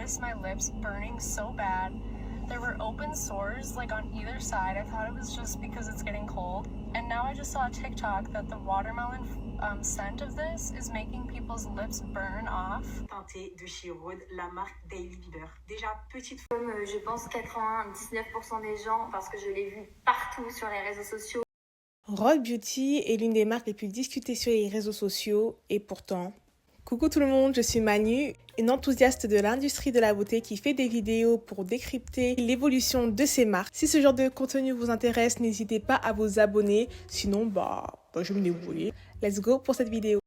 noticed my lips burning so bad. There were open sores like on either side. I thought it was just because it's getting cold. And now I just saw a TikTok that the watermelon scent of this is making people's lips burn off. Teinté de chez Rhode, la marque Daily Bieber. Déjà petite. Comme je pense 99% des gens, parce que je l'ai vu partout sur les réseaux sociaux. Rhode Beauty est l'une des marques les plus discutées sur les réseaux sociaux et pourtant... Coucou tout le monde, je suis Manu, une enthousiaste de l'industrie de la beauté qui fait des vidéos pour décrypter l'évolution de ces marques. Si ce genre de contenu vous intéresse, n'hésitez pas à vous abonner, sinon je vais me débrouiller. Let's go pour cette vidéo.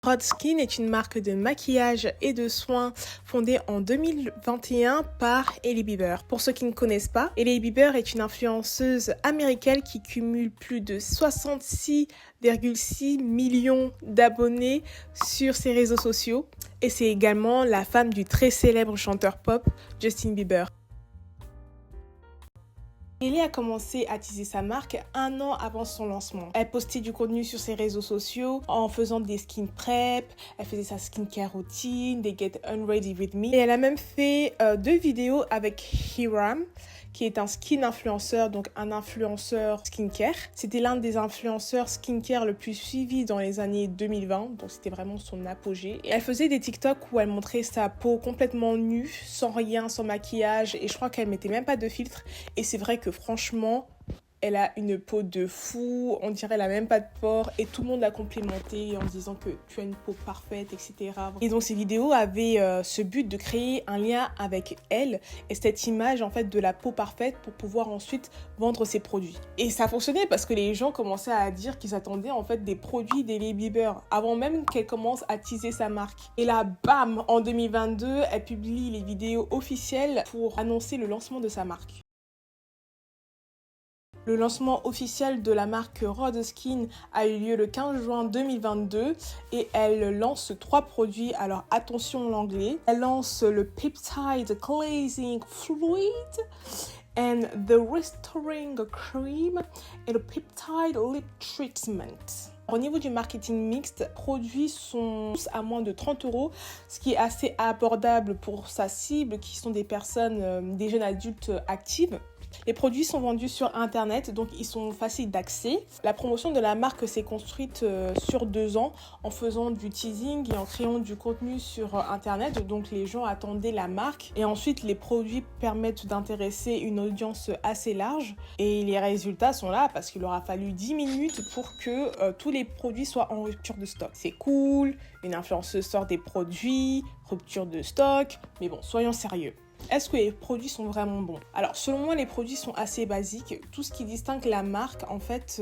Rhode Skin est une marque de maquillage et de soins fondée en 2021 par Hailey Bieber. Pour ceux qui ne connaissent pas, Hailey Bieber est une influenceuse américaine qui cumule plus de 66,6 millions d'abonnés sur ses réseaux sociaux. Et c'est également la femme du très célèbre chanteur pop Justin Bieber. Hailey a commencé à teaser sa marque 1 an avant son lancement. Elle postait du contenu sur ses réseaux sociaux en faisant des skin prep, elle faisait sa skincare routine, des Get Unready With Me. Et elle a même fait 2 vidéos avec Hiram, qui est un skin influenceur, donc un influenceur skincare. C'était l'un des influenceurs skincare le plus suivi dans les années 2020, donc c'était vraiment son apogée. Et elle faisait des TikTok où elle montrait sa peau complètement nue, sans rien, sans maquillage, et je crois qu'elle mettait même pas de filtre. Et c'est vrai que franchement, elle a une peau de fou, on dirait elle a même pas de pores et tout le monde l'a complimenté en disant que tu as une peau parfaite, etc. Et donc ces vidéos avaient ce but de créer un lien avec elle et cette image en fait de la peau parfaite pour pouvoir ensuite vendre ses produits. Et ça fonctionnait parce que les gens commençaient à dire qu'ils attendaient en fait des produits d'Hailey Bieber avant même qu'elle commence à teaser sa marque. Et là, bam, en 2022, elle publie les vidéos officielles pour annoncer le lancement de sa marque. Le lancement officiel de la marque Rhode Skin a eu lieu le 15 juin 2022 et elle lance 3 produits. Alors attention l'anglais. Elle lance le Peptide Cleansing Fluid and the Restoring Cream et le Peptide Lip Treatment. Au niveau du marketing mixte, les produits sont tous à moins de 30 €, ce qui est assez abordable pour sa cible qui sont des personnes, des jeunes adultes actives. Les produits sont vendus sur internet, donc ils sont faciles d'accès. La promotion de la marque s'est construite sur 2 ans en faisant du teasing et en créant du contenu sur internet. Donc les gens attendaient la marque et ensuite les produits permettent d'intéresser une audience assez large. Et les résultats sont là parce qu'il aura fallu 10 minutes pour que tous les produits soient en rupture de stock. C'est cool, une influenceuse sort des produits, rupture de stock, mais bon, soyons sérieux. Est-ce que les produits sont vraiment bons? Alors, selon moi, les produits sont assez basiques. Tout ce qui distingue la marque, en fait,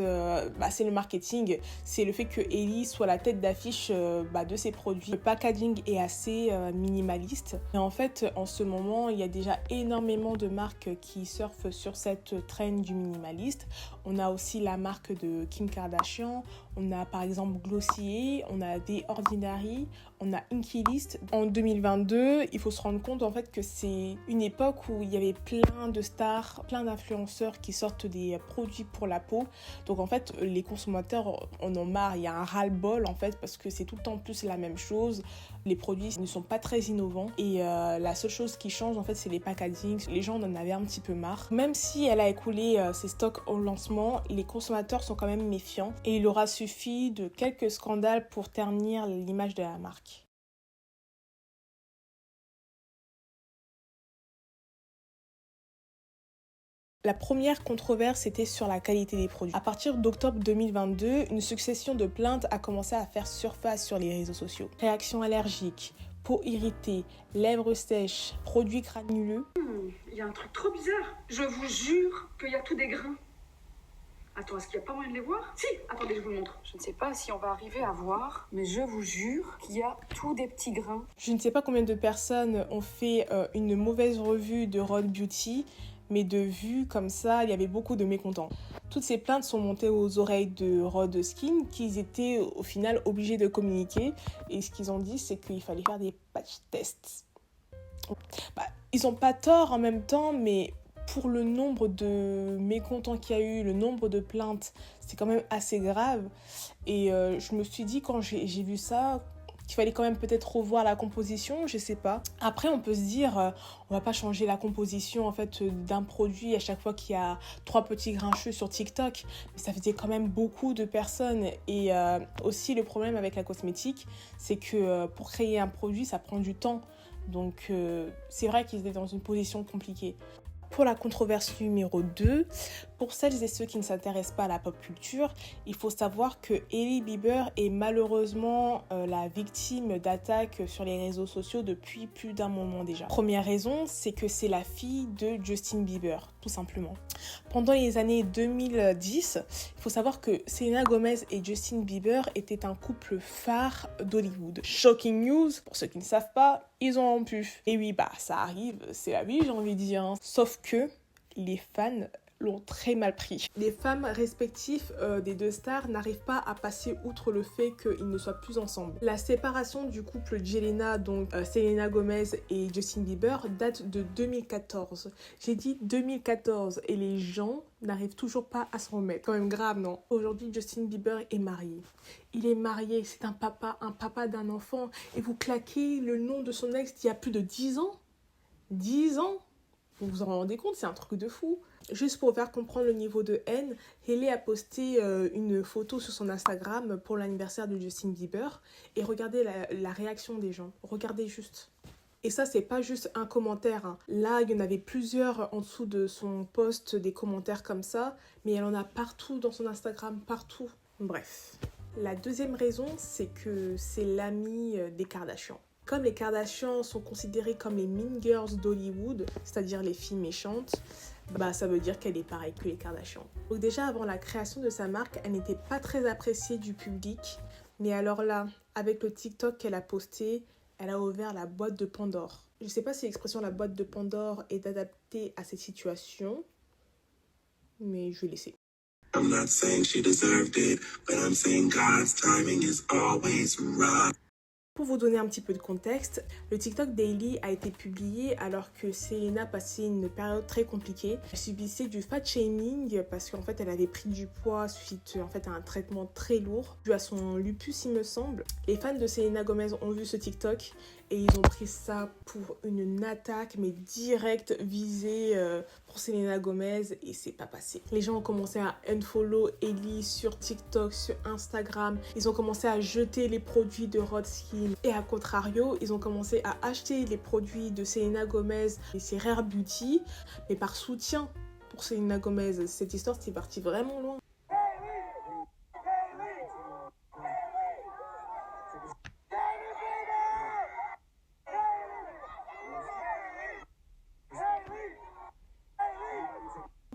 c'est le marketing. C'est le fait que Hailey soit la tête d'affiche de ses produits. Le packaging est assez minimaliste. Et en fait, en ce moment, il y a déjà énormément de marques qui surfent sur cette trend du minimaliste. On a aussi la marque de Kim Kardashian. On a par exemple Glossier, on a The Ordinary, on a Inkey List. En 2022, il faut se rendre compte en fait que c'est une époque où il y avait plein de stars, plein d'influenceurs qui sortent des produits pour la peau. Donc en fait, les consommateurs en ont marre, il y a un ras-le-bol en fait parce que c'est tout le temps plus la même chose. Les produits ne sont pas très innovants et la seule chose qui change en fait c'est les packagings. Les gens en avaient un petit peu marre. Même si elle a écoulé ses stocks au lancement, les consommateurs sont quand même méfiants et il aura suffi de quelques scandales pour ternir l'image de la marque. La première controverse était sur la qualité des produits. À partir d'octobre 2022, une succession de plaintes a commencé à faire surface sur les réseaux sociaux. Réactions allergiques, peau irritée, lèvres sèches, produits granuleux. Il y a un truc trop bizarre. Je vous jure qu'il y a tout des grains. Attends, est-ce qu'il n'y a pas moyen de les voir? Si, attendez, je vous le montre. Je ne sais pas si on va arriver à voir, mais je vous jure qu'il y a tout des petits grains. Je ne sais pas combien de personnes ont fait une mauvaise revue de Rhode Beauty, mais de vue comme ça, il y avait beaucoup de mécontents. Toutes ces plaintes sont montées aux oreilles de Rhode Skin, qu'ils étaient au final obligés de communiquer. Et ce qu'ils ont dit, c'est qu'il fallait faire des patch tests. Ils n'ont pas tort en même temps, mais pour le nombre de mécontents qu'il y a eu, le nombre de plaintes, c'est quand même assez grave. Et je me suis dit, quand j'ai vu ça, qu'il fallait quand même peut-être revoir la composition, je sais pas. Après, on peut se dire, on va pas changer la composition en fait d'un produit à chaque fois qu'il y a 3 petits grincheux sur TikTok, mais ça faisait quand même beaucoup de personnes. Et aussi le problème avec la cosmétique, c'est que pour créer un produit, ça prend du temps. Donc c'est vrai qu'ils étaient dans une position compliquée. Pour la controverse numéro 2, pour celles et ceux qui ne s'intéressent pas à la pop culture, il faut savoir que Hailey Bieber est malheureusement la victime d'attaques sur les réseaux sociaux depuis plus d'un moment déjà. Première raison, c'est que c'est la fille de Justin Bieber, tout simplement. Pendant les années 2010, il faut savoir que Selena Gomez et Justin Bieber étaient un couple phare d'Hollywood. Shocking news, pour ceux qui ne savent pas, ils ont rompu. Et oui, ça arrive, c'est la vie, j'ai envie de dire. Sauf que les fans l'ont très mal pris. Les femmes respectives des deux stars n'arrivent pas à passer outre le fait qu'ils ne soient plus ensemble. La séparation du couple Jelena, donc Selena Gomez et Justin Bieber, date de 2014. J'ai dit 2014 et les gens n'arrivent toujours pas à s'en remettre. Quand même grave, non? Aujourd'hui, Justin Bieber est marié. Il est marié, c'est un papa d'un enfant. Et vous claquez le nom de son ex d'il y a plus de 10 ans? 10 ans? Vous vous en rendez compte, c'est un truc de fou. Juste pour faire comprendre le niveau de haine, Hailey a posté une photo sur son Instagram pour l'anniversaire de Justin Bieber. Et regardez la réaction des gens. Regardez juste. Et ça, c'est pas juste un commentaire, hein. Là, il y en avait plusieurs en dessous de son post, des commentaires comme ça. Mais elle en a partout dans son Instagram, partout. Bref. La deuxième raison, c'est que c'est l'amie des Kardashians. Comme les Kardashians sont considérées comme les mean girls d'Hollywood, c'est-à-dire les filles méchantes, ça veut dire qu'elle est pareille que les Kardashians. Donc déjà, avant la création de sa marque, elle n'était pas très appréciée du public. Mais alors là, avec le TikTok qu'elle a posté, elle a ouvert la boîte de Pandore. Je ne sais pas si l'expression la boîte de Pandore est adaptée à cette situation, mais je vais laisser. I'm not saying she deserved it, but I'm saying God's timing is always right. Pour vous donner un petit peu de contexte, le TikTok d'Hailey a été publié alors que Selena passait une période très compliquée. Elle subissait du fat shaming parce qu'en fait elle avait pris du poids suite à un traitement très lourd dû à son lupus, il me semble. Les fans de Selena Gomez ont vu ce TikTok et ils ont pris ça pour une attaque mais directe visée pour Selena Gomez et c'est pas passé. Les gens ont commencé à unfollow Hailey sur TikTok, sur Instagram. Ils ont commencé à jeter les produits de Rod Skin et à contrario, ils ont commencé à acheter les produits de Selena Gomez et ses Rare Beauty mais par soutien pour Selena Gomez. Cette histoire c'est parti vraiment loin.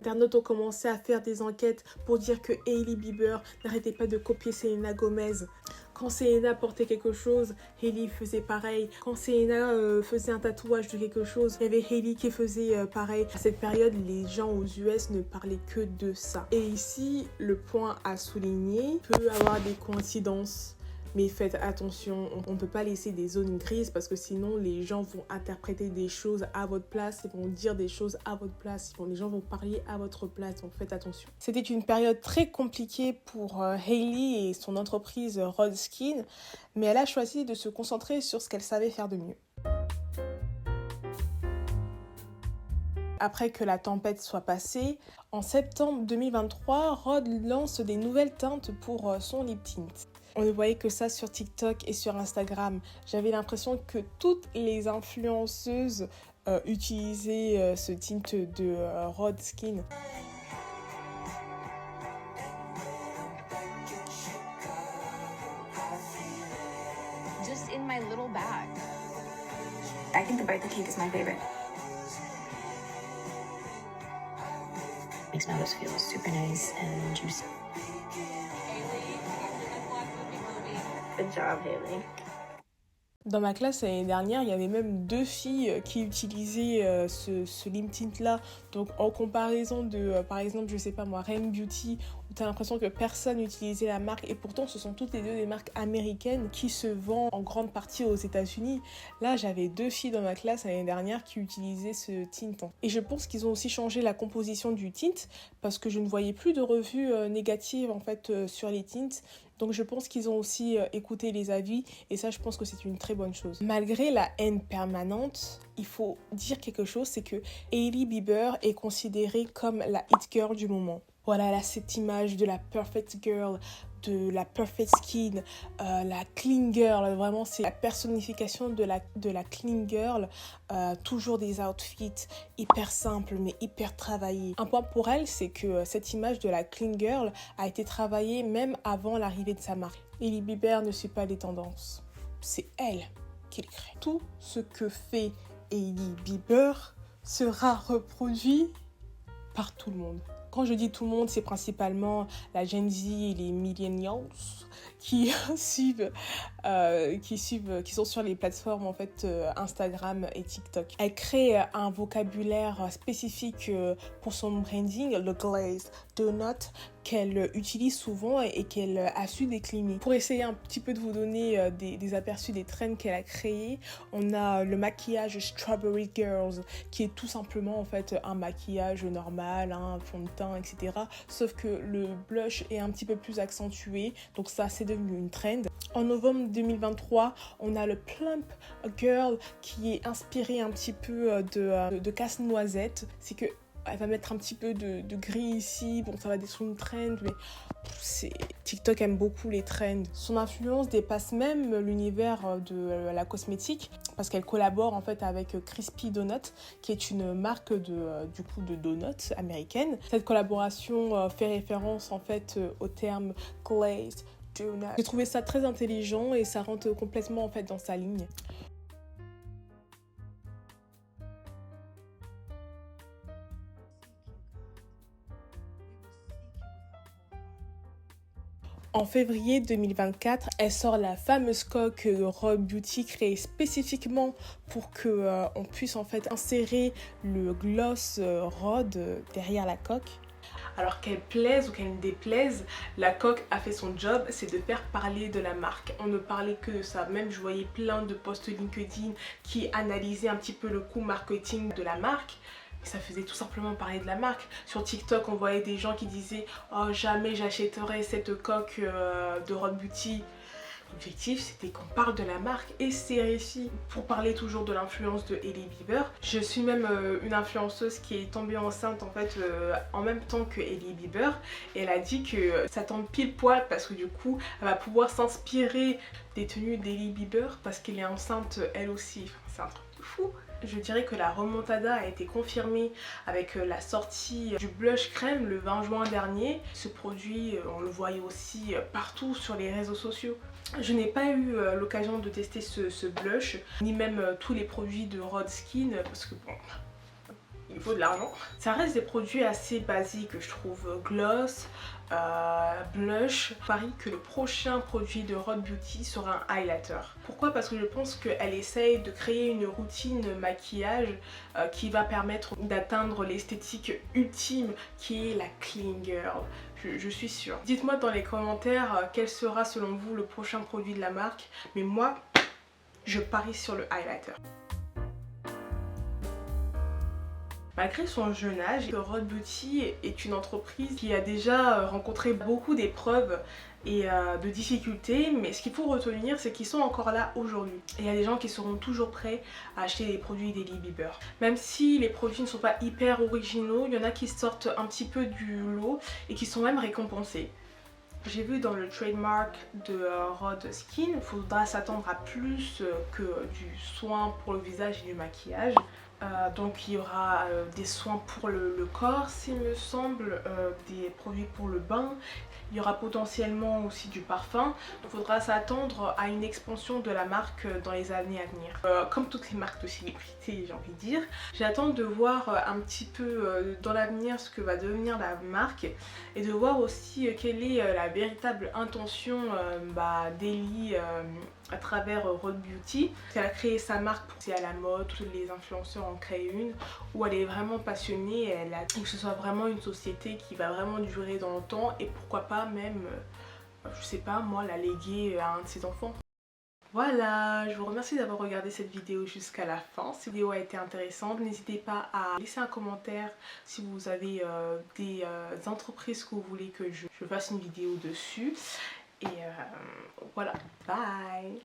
Les internautes ont commencé à faire des enquêtes pour dire que Hailey Bieber n'arrêtait pas de copier Selena Gomez. Quand Selena portait quelque chose, Hailey faisait pareil. Quand Selena faisait un tatouage de quelque chose, il y avait Hailey qui faisait pareil. À cette période, les gens aux US ne parlaient que de ça. Et ici, le point à souligner, peut avoir des coïncidences. Mais faites attention, on ne peut pas laisser des zones grises parce que sinon les gens vont interpréter des choses à votre place, ils vont dire des choses à votre place, les gens vont parler à votre place, donc faites attention. C'était une période très compliquée pour Hailey et son entreprise Rod Skin, mais elle a choisi de se concentrer sur ce qu'elle savait faire de mieux. Après que la tempête soit passée, en septembre 2023, Rod lance des nouvelles teintes pour son lip tint. On ne voyait que ça sur TikTok et sur Instagram. J'avais l'impression que toutes les influenceuses utilisaient ce tint de Rod Skin. Just in my little bag. I think the birthday cake is my favorite. Makes my lips feel super nice and juicy. Good job, Hailey. Dans ma classe l'année dernière, il y avait même 2 filles qui utilisaient ce lip tint là. Donc en comparaison de, par exemple, je sais pas moi, Rare Beauty t'as l'impression que personne n'utilisait la marque et pourtant ce sont toutes les deux des marques américaines qui se vendent en grande partie aux États-Unis. Là, j'avais 2 filles dans ma classe l'année dernière qui utilisaient ce tint. Et je pense qu'ils ont aussi changé la composition du tint parce que je ne voyais plus de revues négatives en fait sur les tints. Donc je pense qu'ils ont aussi écouté les avis et ça je pense que c'est une très bonne chose. Malgré la haine permanente, il faut dire quelque chose, c'est que Hailey Bieber est considérée comme la hit girl du moment. Voilà, là, cette image de la perfect girl, de la perfect skin, la clean girl, vraiment c'est la personnification de la clean girl, toujours des outfits hyper simples mais hyper travaillés. Un point pour elle, c'est que cette image de la clean girl a été travaillée même avant l'arrivée de sa marque. Hailey Bieber ne suit pas les tendances, c'est elle qui les crée. Tout ce que fait Hailey Bieber sera reproduit par tout le monde. Quand je dis tout le monde, c'est principalement la Gen Z et les millennials qui sont sur les plateformes en fait Instagram et TikTok. Elle crée un vocabulaire spécifique pour son branding, le glazed donut, qu'elle utilise souvent et qu'elle a su décliner. Pour essayer un petit peu de vous donner des aperçus des trends qu'elle a créés, on a le maquillage Strawberry Girls, qui est tout simplement en fait un maquillage normal, un fond de teint, etc. Sauf que le blush est un petit peu plus accentué, donc ça c'est devenu une trend. En novembre 2023, on a le Plump Girl qui est inspiré un petit peu de casse-noisette. C'est que elle va mettre un petit peu de gris ici, bon ça va être une trend, mais TikTok aime beaucoup les trends. Son influence dépasse même l'univers de la cosmétique parce qu'elle collabore en fait avec Crispy Donut qui est une marque de donuts américaine. Cette collaboration fait référence en fait au terme glazed donut. J'ai trouvé ça très intelligent et ça rentre complètement en fait dans sa ligne. En février 2024, elle sort la fameuse coque Rod Beauty créée spécifiquement pour qu'on puisse en fait insérer le gloss Rod derrière la coque. Alors qu'elle plaise ou qu'elle ne déplaise, la coque a fait son job, c'est de faire parler de la marque. On ne parlait que de ça, même je voyais plein de posts LinkedIn qui analysaient un petit peu le coût marketing de la marque. Ça faisait tout simplement parler de la marque. Sur TikTok, on voyait des gens qui disaient « Oh, jamais j'achèterai cette coque de Rod Beauty ». L'objectif, c'était qu'on parle de la marque et c'est réussi. Pour parler toujours de l'influence de Hailey Bieber, je suis même une influenceuse qui est tombée enceinte en fait en même temps que Hailey Bieber et elle a dit que ça tombe pile poil parce que du coup, elle va pouvoir s'inspirer des tenues d'Hailey Bieber parce qu'elle est enceinte elle aussi. Enfin, c'est un truc de fou. Je dirais que la remontada a été confirmée avec la sortie du blush crème le 20 juin dernier. Ce produit, on le voyait aussi partout sur les réseaux sociaux. Je n'ai pas eu l'occasion de tester ce blush, ni même tous les produits de Rod Skin, parce que bon, il faut de l'argent. Ça reste des produits assez basiques, je trouve. Gloss, blush. Je parie que le prochain produit de Rod Beauty sera un highlighter. Pourquoi? Parce que je pense qu'elle essaye de créer une routine maquillage qui va permettre d'atteindre l'esthétique ultime qui est la clean girl. Je suis sûre. Dites-moi dans les commentaires quel sera selon vous le prochain produit de la marque. Mais moi, je parie sur le highlighter. Malgré son jeune âge, Rod Beauty est une entreprise qui a déjà rencontré beaucoup d'épreuves et de difficultés, mais ce qu'il faut retenir, c'est qu'ils sont encore là aujourd'hui. Et il y a des gens qui seront toujours prêts à acheter des produits d'Hailey Bieber. Même si les produits ne sont pas hyper originaux, il y en a qui sortent un petit peu du lot et qui sont même récompensés. J'ai vu dans le trademark de Rod Skin, il faudra s'attendre à plus que du soin pour le visage et du maquillage. Donc il y aura des soins pour le corps, s'il me semble, des produits pour le bain. Il y aura potentiellement aussi du parfum. Il faudra s'attendre à une expansion de la marque dans les années à venir. Comme toutes les marques de célébrité, j'ai envie de dire. J'attends de voir un petit peu dans l'avenir ce que va devenir la marque et de voir aussi quelle est la véritable intention d'Hailey à travers Rhode Beauty. Elle a créé sa marque pour c'est à la mode, tous les influenceurs en créent une, où elle est vraiment passionnée et que ce soit vraiment une société qui va vraiment durer dans le temps et pourquoi pas même, je sais pas moi, la léguer à un de ses enfants. Voilà, je vous remercie d'avoir regardé cette vidéo jusqu'à la fin. Cette vidéo a été intéressante. N'hésitez pas à laisser un commentaire si vous avez des entreprises que vous voulez que je fasse une vidéo dessus. Et voilà, bye!